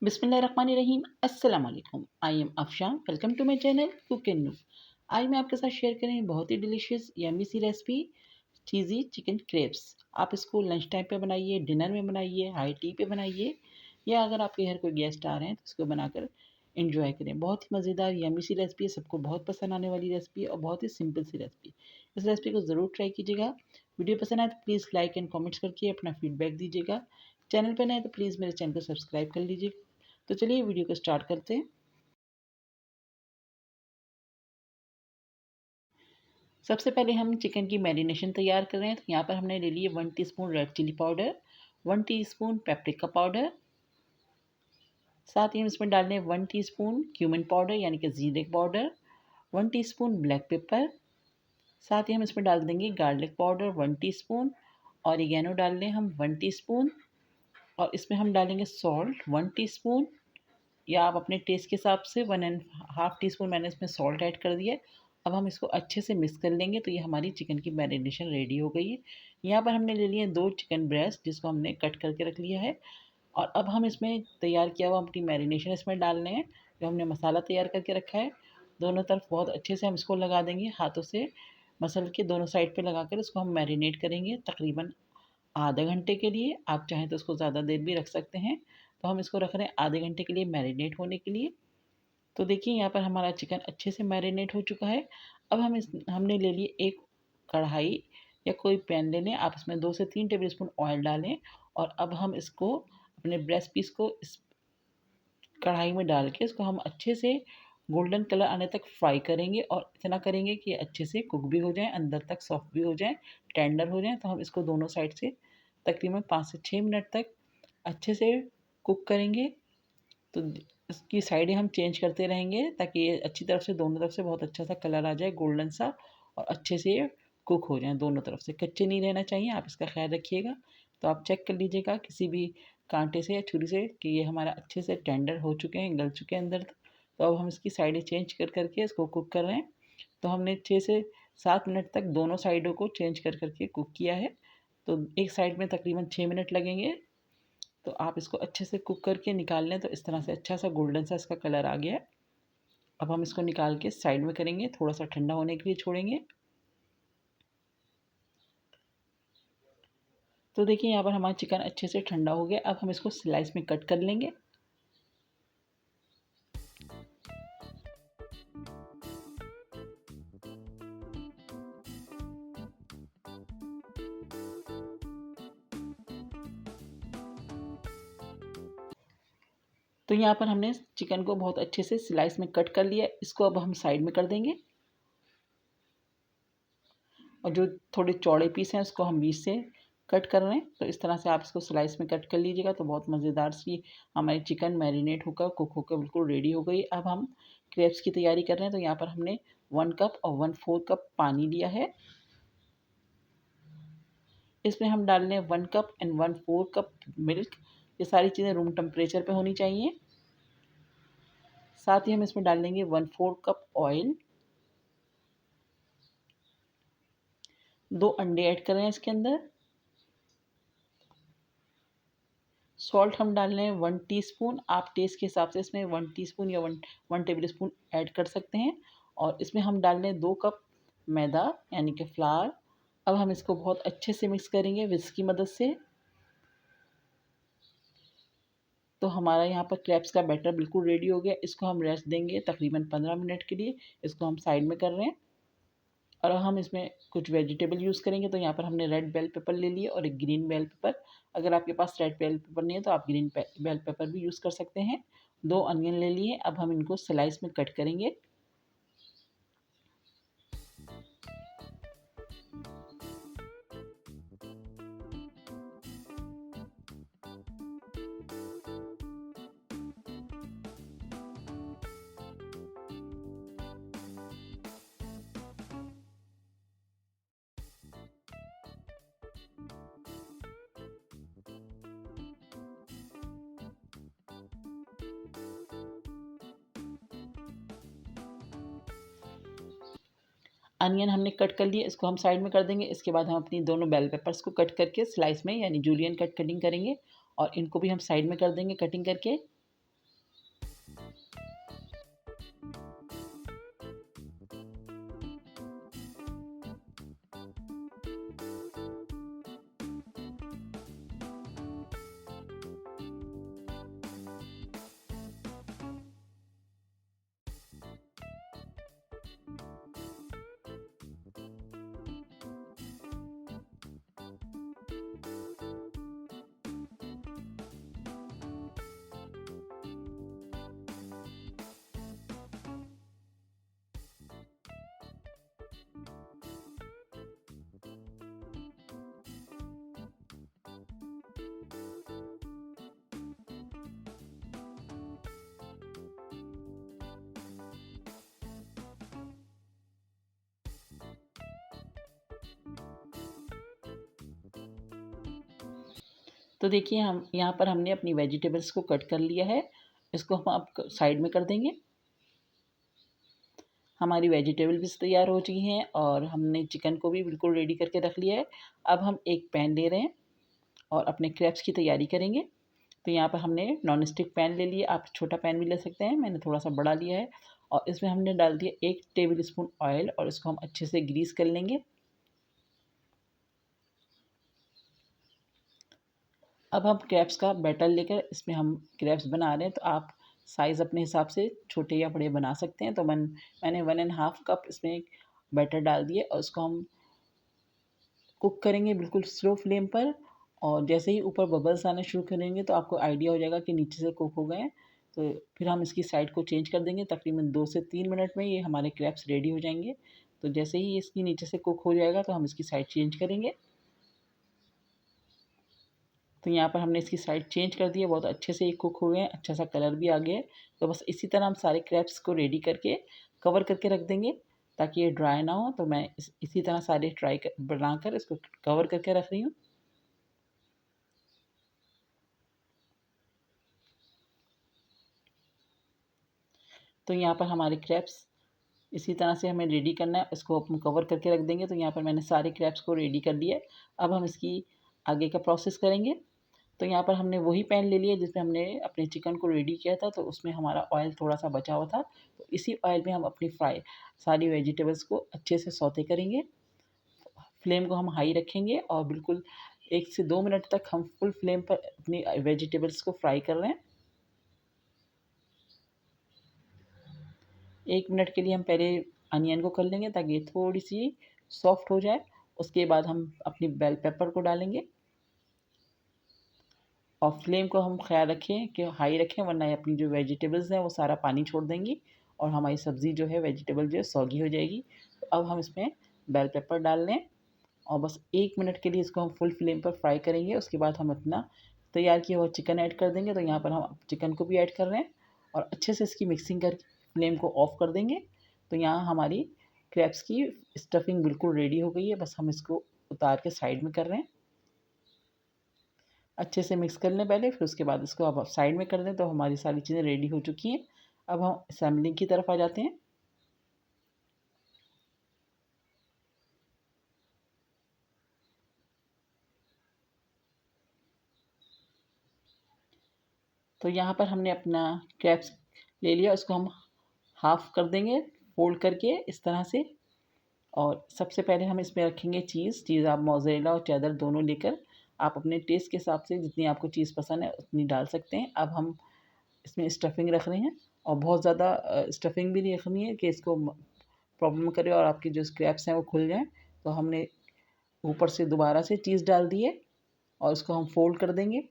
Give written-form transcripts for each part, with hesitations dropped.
बिस्मिल्लाहिर्रहमानिर्रहीम। अस्सलाम वालेकुम। I am Afshan. Welcome to my channel cook and new. आज मैं आपके साथ शेयर करें बहुत ही डिलीशियस यम्मी सी रेसिपी चीज़ी चिकन क्रेप्स। आप इसको लंच टाइम पे बनाइए, डिनर में बनाइए, हाई टी पे बनाइए, या अगर आपके घर कोई गेस्ट आ रहे हैं तो इसको बनाकर इंजॉय करें। बहुत ही मज़ेदार यम्मी सी रेसिपी है, सबको बहुत पसंद आने वाली रेसिपी है और बहुत ही सिंपल सी रेसिपी। इस रेसिपी को ज़रूर ट्राई कीजिएगा। वीडियो पसंद आए तो प्लीज़ लाइक एंड कमेंट्स करके अपना फीडबैक दीजिएगा। चैनल पर नए हैं तो प्लीज़ मेरे चैनल को सब्सक्राइब कर लीजिए। तो चलिए वीडियो को स्टार्ट करते हैं। सबसे पहले हम चिकन की मैरिनेशन तैयार कर रहे हैं। तो यहाँ पर हमने ले लिए 1 teaspoon red chilli powder, 1 teaspoon paprika powder, साथ ही हम इसमें डाल रहे हैं 1 टीस्पून क्यूमिन पाउडर यानी कि जीरे पाउडर, 1 टीस्पून ब्लैक पेपर, साथ ही हम इसमें डाल देंगे गार्लिक पाउडर 1 टीस्पून, ऑरिगेनो डाल लें हम 1 टीस्पून, और इसमें हम डालेंगे सॉल्ट 1 टीस्पून, या आप अपने टेस्ट के हिसाब से 1.5 टीस्पून मैंने इसमें सॉल्ट ऐड कर दिया है। अब हम इसको अच्छे से मिक्स कर लेंगे। तो ये हमारी चिकन की मैरिनेशन रेडी हो गई है। यहाँ पर हमने ले लिए 2 चिकन ब्रेस्ट जिसको हमने कट करके रख लिया है, और अब हम इसमें तैयार किया हुआ अपनी मैरिनेशन इसमें डालने हैं। जो हमने मसाला तैयार करके रखा है, दोनों तरफ बहुत अच्छे से हम इसको लगा देंगे हाथों से, मसल के दोनों साइड पे लगाकर इसको हम मैरिनेट करेंगे तकरीबन आधे घंटे के लिए। आप चाहें तो उसको ज़्यादा देर भी रख सकते हैं। तो हम इसको रख रहे हैं आधे घंटे के लिए मैरिनेट होने के लिए। तो देखिए यहाँ पर हमारा चिकन अच्छे से मैरिनेट हो चुका है। अब हमने ले लिए एक कढ़ाई या कोई पैन ले लें। आप इसमें 2 से 3 टेबलस्पून ऑयल डालें, और अब हम इसको अपने ब्रेस्ट पीस को इस कढ़ाई में डाल के इसको हम अच्छे से गोल्डन कलर आने तक फ्राई करेंगे, और इतना करेंगे कि अच्छे से कुक भी हो जाए, अंदर तक सॉफ्ट भी हो जाए, टेंडर हो जाए। तो हम इसको दोनों साइड से तकरीबन 5 से 6 मिनट तक अच्छे से कुक करेंगे। तो इसकी साइडें हम चेंज करते रहेंगे ताकि ये अच्छी तरफ से दोनों तरफ से बहुत अच्छा सा कलर आ जाए गोल्डन सा, और अच्छे से ये कुक हो जाए दोनों तरफ से, कच्चे नहीं रहना चाहिए। आप इसका ख्याल रखिएगा। तो आप चेक कर लीजिएगा किसी भी कांटे से या छुरी से कि ये हमारा अच्छे से टेंडर हो चुके हैं, गल चुके हैं अंदर तक। तो अब हम इसकी साइडें चेंज कर करके इसको कुक कर रहे हैं। तो हमने 6 से 7 मिनट तक दोनों साइडों को चेंज कर करके कुक किया है। तो एक साइड में तकरीबन 6 मिनट लगेंगे। तो आप इसको अच्छे से कुक करके निकाल लें। तो इस तरह से अच्छा सा गोल्डन सा इसका कलर आ गया है। अब हम इसको निकाल के साइड में करेंगे, थोड़ा सा ठंडा होने के लिए छोड़ेंगे। तो देखिए यहाँ पर हमारा चिकन अच्छे से ठंडा हो गया। अब हम इसको स्लाइस में कट कर लेंगे। तो यहाँ पर हमने चिकन को बहुत अच्छे से स्लाइस में कट कर लिया। इसको अब हम साइड में कर देंगे, और जो थोड़े चौड़े पीस हैं उसको हम बीच से कट कर रहे हैं। तो इस तरह से आप इसको स्लाइस में कट कर लीजिएगा। तो बहुत मज़ेदार सी हमारी चिकन मैरिनेट होकर कुक होकर बिल्कुल रेडी हो गई। अब हम क्रेप्स की तैयारी कर रहे हैं। तो यहाँ पर हमने 1 कप और 1/4 कप पानी लिया है। इसमें हम डाल रहे हैं 1 कप एंड 1/4 कप मिल्क। ये सारी चीज़ें रूम टेम्परेचर पे होनी चाहिए। साथ ही हम इसमें डाल देंगे 1/4 कप ऑयल। 2 अंडे ऐड कर रहे हैं इसके अंदर। सॉल्ट हम डाल रहे हैं 1 टीस्पून। आप टेस्ट के हिसाब से इसमें 1 टीस्पून या 1 टेबलस्पून ऐड कर सकते हैं। और इसमें हम डाल रहे हैं 2 कप मैदा यानी कि फ्लावर। अब हम इसको बहुत अच्छे से मिक्स करेंगे विस्क की मदद से। तो हमारा यहाँ पर क्रैप्स का बैटर बिल्कुल रेडी हो गया। इसको हम रेस्ट देंगे तकरीबन 15 मिनट के लिए। इसको हम साइड में कर रहे हैं, और हम इसमें कुछ वेजिटेबल यूज़ करेंगे। तो यहाँ पर हमने रेड बेल पेपर ले लिए और एक ग्रीन बेल पेपर। अगर आपके पास रेड बेल पेपर नहीं है तो आप ग्रीन बेल पेपर भी यूज़ कर सकते हैं। 2 अनियन ले लिए। अब हम इनको स्लाइस में कट करेंगे। अनियन हमने कट कर लिए, इसको हम साइड में कर देंगे। इसके बाद हम अपनी दोनों बेल पेपर्स को कट करके स्लाइस में यानी जूलियन कट कटिंग करेंगे, और इनको भी हम साइड में कर देंगे कटिंग करके। तो देखिए हम यहाँ पर हमने अपनी वेजिटेबल्स को कट कर लिया है। इसको हम अब साइड में कर देंगे। हमारी वेजिटेबल भी तैयार हो चुकी हैं और हमने चिकन को भी बिल्कुल रेडी करके रख लिया है। अब हम एक पैन ले रहे हैं और अपने क्रैब्स की तैयारी करेंगे। तो यहाँ पर हमने नॉन स्टिक पैन ले लिया, आप छोटा पैन भी ले सकते हैं, मैंने थोड़ा सा बड़ा लिया है। और इसमें हमने डाल दिया 1 टेबल स्पून ऑयल और इसको हम अच्छे से ग्रीस कर लेंगे। अब हम क्रैब्स का बैटर लेकर इसमें हम क्रैब्स बना रहे हैं। तो आप साइज़ अपने हिसाब से छोटे या बड़े बना सकते हैं। तो मैंने 1.5 कप इसमें बैटर डाल दिए और उसको हम कुक करेंगे बिल्कुल स्लो फ्लेम पर। और जैसे ही ऊपर बबल्स आने शुरू करेंगे तो आपको आइडिया हो जाएगा कि नीचे से कुक हो गए हैं। तो फिर हम इसकी साइड को चेंज कर देंगे। तकरीबन 2 से 3 मिनट में ये हमारे क्रैब्स रेडी हो जाएंगे। तो जैसे ही इसकी नीचे से कुक हो जाएगा तो हम इसकी साइड चेंज करेंगे। तो यहाँ पर हमने इसकी साइड चेंज कर दी है, बहुत अच्छे से ये कुक हो गए हैं, अच्छा सा कलर भी आ गया है। तो बस इसी तरह हम सारे क्रैब्स को रेडी करके कवर करके रख देंगे ताकि ये ड्राई ना हो। तो मैं इसी तरह सारे बनाकर इसको कवर करके रख रही हूँ। तो यहाँ पर हमारे क्रैब्स इसी तरह से हमें रेडी करना है, इसको हम कवर करके रख देंगे। तो यहाँ पर मैंने सारे क्रैब्स को रेडी कर दिया है। अब हम इसकी आगे का प्रोसेस करेंगे। तो यहाँ पर हमने वही पैन ले लिया जिसमें हमने अपने चिकन को रेडी किया था। तो उसमें हमारा ऑयल थोड़ा सा बचा हुआ था। तो इसी ऑयल में हम अपनी सारी वेजिटेबल्स को अच्छे से सौते करेंगे। फ्लेम को हम हाई रखेंगे और बिल्कुल 1 से 2 मिनट तक हम फुल फ्लेम पर अपनी वेजिटेबल्स को फ्राई कर रहे हैं। 1 मिनट के लिए हम पहले अनियन को कर लेंगे ताकि ये थोड़ी सी सॉफ्ट हो जाए। उसके बाद हम अपनी बेल पेपर को डालेंगे और फ्लेम को हम ख्याल रखें कि हाई रखें, वरना ये अपनी जो वेजिटेबल्स हैं वो सारा पानी छोड़ देंगी और हमारी सब्ज़ी जो है वेजिटेबल जो है सौगी हो जाएगी। तो अब हम इसमें बेल पेपर डाल लें और बस 1 मिनट के लिए इसको हम फुल फ्लेम पर फ्राई करेंगे। उसके बाद हम अपना तैयार किया हुआ चिकन ऐड कर देंगे। तो यहाँ पर हम चिकन को भी ऐड कर रहे हैं और अच्छे से इसकी मिक्सिंग कर फ्लेम को ऑफ कर देंगे। तो यहाँ हमारी क्रैब्स की स्टफिंग बिल्कुल रेडी हो गई है। बस हम इसको उतार के साइड में कर रहे हैं। अच्छे से मिक्स कर लें पहले, फिर उसके बाद इसको अब साइड में कर दें। तो हमारी सारी चीज़ें रेडी हो चुकी हैं। अब हम असेंबलिंग की तरफ आ जाते हैं। तो यहाँ पर हमने अपना क्रैब्स ले लिया, उसको हम हाफ़ कर देंगे फोल्ड करके इस तरह से। और सबसे पहले हम इसमें रखेंगे चीज़ आप मोज़रेला और चेडर दोनों लेकर आप अपने टेस्ट के हिसाब से जितनी आपको चीज़ पसंद है उतनी डाल सकते हैं। अब हम इसमें स्टफिंग रख रहे हैं और बहुत ज़्यादा स्टफिंग भी नहीं रखनी है कि इसको प्रॉब्लम करे और आपके जो स्क्रैप्स हैं वो खुल जाएँ। तो हमने ऊपर से दोबारा से चीज़ डाल दी है और इसको हम फ़ोल्ड कर देंगे।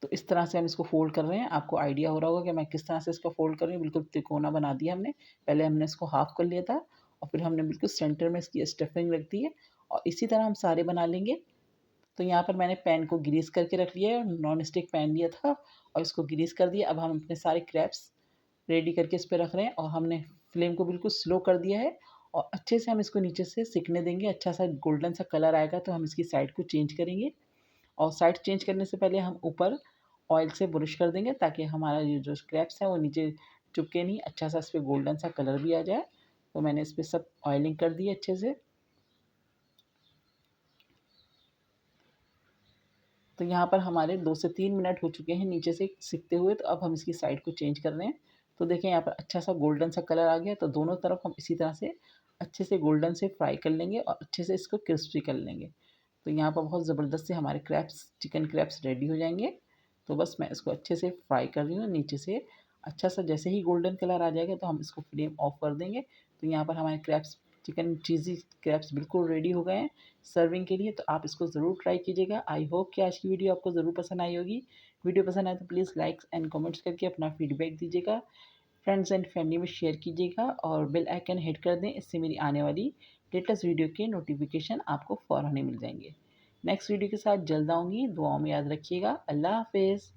तो इस तरह से हम इसको फ़ोल्ड कर रहे हैं। आपको आइडिया हो रहा होगा कि मैं किस तरह से इसको फ़ोल्ड कर रही हूँ। बिल्कुल तिकोना बना दिया हमने। पहले हमने इसको हाफ़ कर लिया था और फिर हमने बिल्कुल सेंटर में इसकी स्टफिंग रख दी है और इसी तरह हम सारे बना लेंगे। तो यहाँ पर मैंने पैन को ग्रीस करके रख लिया है, नॉन स्टिक पैन लिया था और इसको ग्रीस कर दिया। अब हम अपने सारे क्रैब्स रेडी करके इस पे रख रहे हैं और हमने फ्लेम को बिल्कुल स्लो कर दिया है और अच्छे से हम इसको नीचे से सिकने देंगे। अच्छा सा गोल्डन सा कलर आएगा तो हम इसकी साइड को चेंज करेंगे और साइड चेंज करने से पहले हम ऊपर ऑयल से ब्रश कर देंगे ताकि हमारा ये जो स्क्रैप्स हैं वो नीचे चुपके नहीं, अच्छा सा इस पर गोल्डन सा कलर भी आ जाए। तो मैंने इस पर सब ऑयलिंग कर दी है अच्छे से। तो यहाँ पर हमारे 2 से 3 मिनट हो चुके हैं नीचे से सिकते हुए। तो अब हम इसकी साइड को चेंज कर रहे हैं। तो देखें यहाँ पर अच्छा सा गोल्डन सा कलर आ गया। तो दोनों तरफ हम इसी तरह से अच्छे से गोल्डन से फ्राई कर लेंगे और अच्छे से इसको क्रिस्पी कर लेंगे। तो यहाँ पर बहुत ज़बरदस्त से हमारे चिकन क्रैप्स रेडी हो जाएंगे। तो बस मैं इसको अच्छे से फ्राई कर रही हूँ नीचे से। अच्छा सा जैसे ही गोल्डन कलर आ जाएगा तो हम इसको फ्लेम ऑफ कर देंगे। तो यहाँ पर हमारे चिकन चीज़ी क्रैप्स बिल्कुल रेडी हो गए हैं सर्विंग के लिए। तो आप इसको ज़रूर ट्राई कीजिएगा। आई होप कि आज की वीडियो आपको ज़रूर पसंद आई होगी। वीडियो पसंद आए तो प्लीज़ लाइक्स एंड कमेंट्स करके अपना फीडबैक दीजिएगा। फ्रेंड्स एंड फैमिली में शेयर कीजिएगा और बेल आइकन हिट कर दें। इससे मेरी आने वाली लेटेस्ट वीडियो के नोटिफिकेशन आपको फ़ौरन ही मिल जाएंगे। नेक्स्ट वीडियो के साथ जल्द आऊँगी। दुआओं में याद रखिएगा। अल्लाह हाफ़िज़।